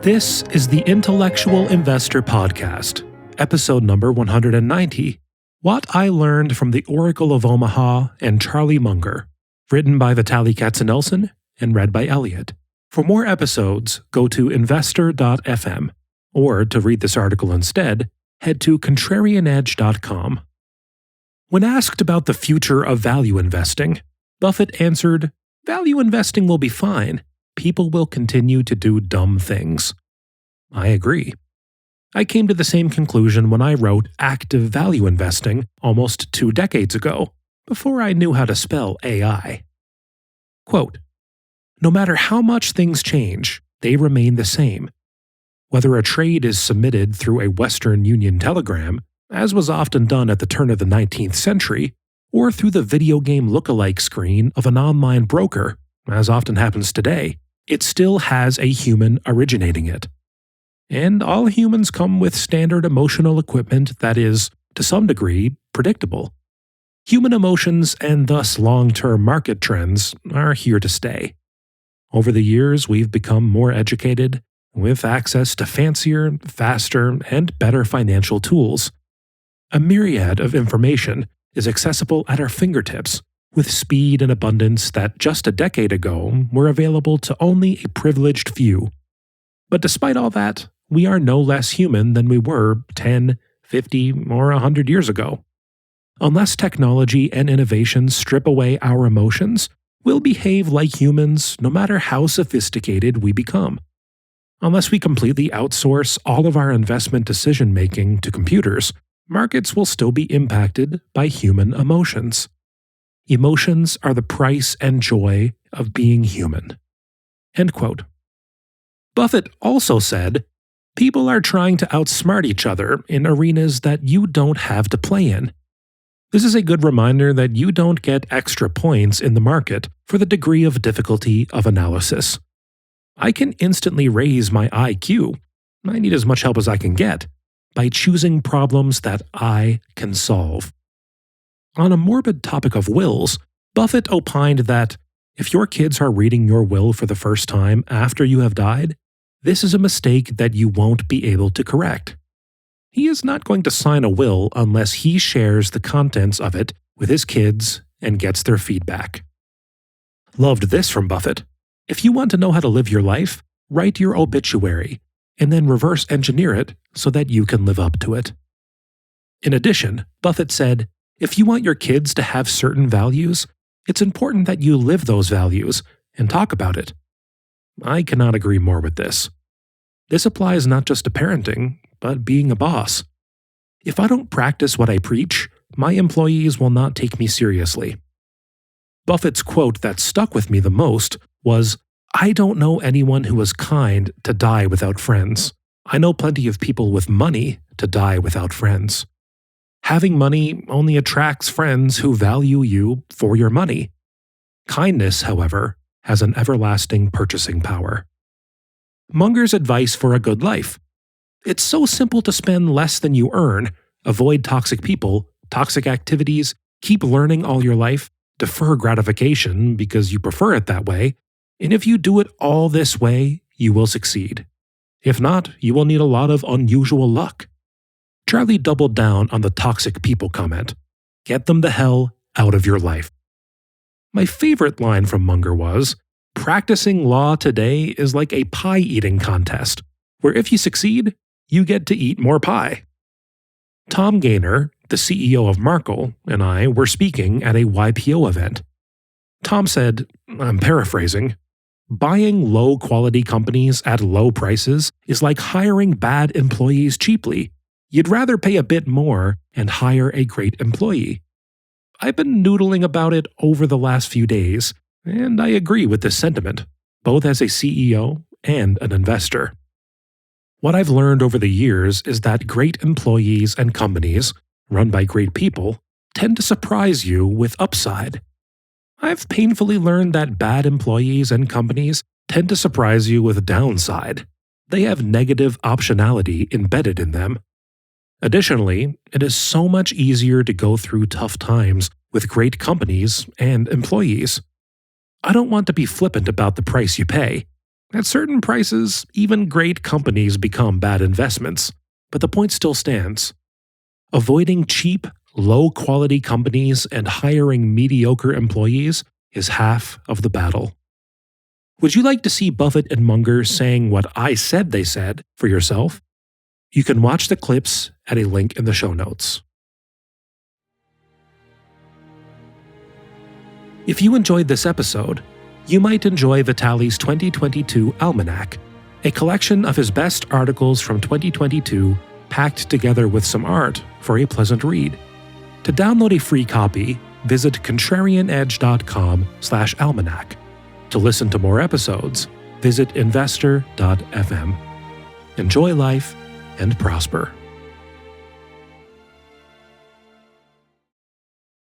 This is the Intellectual Investor Podcast, episode number 190, What I Learned from the Oracle of Omaha and Charlie Munger, written by Vitaliy Katsenelson and read by Elliot. For more episodes, go to investor.fm, or to read this article instead, head to contrarianedge.com. When asked about the future of value investing, Buffett answered, "Value investing will be fine. People will continue to do dumb things." I agree. I came to the same conclusion when I wrote Active Value Investing almost 2 decades ago, before I knew how to spell AI. Quote, "No matter how much things change, they remain the same. Whether a trade is submitted through a Western Union telegram, as was often done at the turn of the 19th century, or through the video game lookalike screen of an online broker, as often happens today, it still has a human originating it. And all humans come with standard emotional equipment that is, to some degree, predictable. Human emotions and thus long-term market trends are here to stay. Over the years, we've become more educated, with access to fancier, faster, and better financial tools. A myriad of information is accessible at our fingertips, with speed and abundance that just a decade ago were available to only a privileged few. But despite all that, we are no less human than we were 10, 50, or 100 years ago. Unless technology and innovation strip away our emotions, we'll behave like humans no matter how sophisticated we become. Unless we completely outsource all of our investment decision-making to computers, markets will still be impacted by human emotions. Emotions are the price and joy of being human." End quote. Buffett also said, "People are trying to outsmart each other in arenas that you don't have to play in. This is a good reminder that you don't get extra points in the market for the degree of difficulty of analysis. I can instantly raise my IQ, I need as much help as I can get, by choosing problems that I can solve." On a morbid topic of wills, Buffett opined that if your kids are reading your will for the first time after you have died, this is a mistake that you won't be able to correct. He is not going to sign a will unless he shares the contents of it with his kids and gets their feedback. Loved this from Buffett. If you want to know how to live your life, write your obituary, and then reverse engineer it so that you can live up to it. In addition, Buffett said, if you want your kids to have certain values, it's important that you live those values and talk about it. I cannot agree more with this. This applies not just to parenting, but being a boss. If I don't practice what I preach, my employees will not take me seriously. Buffett's quote that stuck with me the most was, "I don't know anyone who is kind to die without friends. I know plenty of people with money to die without friends." Having money only attracts friends who value you for your money. Kindness, however, has an everlasting purchasing power. Munger's advice for a good life. It's so simple to spend less than you earn, avoid toxic people, toxic activities, keep learning all your life, defer gratification because you prefer it that way, and if you do it all this way, you will succeed. If not, you will need a lot of unusual luck. Charlie doubled down on the toxic people comment. Get them the hell out of your life. My favorite line from Munger was, "Practicing law today is like a pie-eating contest, where if you succeed, you get to eat more pie." Tom Gaynor, the CEO of Markle, and I were speaking at a YPO event. Tom said, I'm paraphrasing, "Buying low-quality companies at low prices is like hiring bad employees cheaply. You'd rather pay a bit more and hire a great employee." I've been noodling about it over the last few days, and I agree with this sentiment, both as a CEO and an investor. What I've learned over the years is that great employees and companies, run by great people, tend to surprise you with upside. I've painfully learned that bad employees and companies tend to surprise you with downside. They have negative optionality embedded in them. Additionally, it is so much easier to go through tough times with great companies and employees. I don't want to be flippant about the price you pay. At certain prices, even great companies become bad investments, but the point still stands. Avoiding cheap, low-quality companies and hiring mediocre employees is half of the battle. Would you like to see Buffett and Munger saying what I said they said for yourself? You can watch the clips at a link in the show notes. If you enjoyed this episode, you might enjoy Vitaliy's 2022 Almanac, a collection of his best articles from 2022 packed together with some art for a pleasant read. To download a free copy, visit contrarianedge.com/almanac. To listen to more episodes, visit investor.fm. Enjoy life and prosper.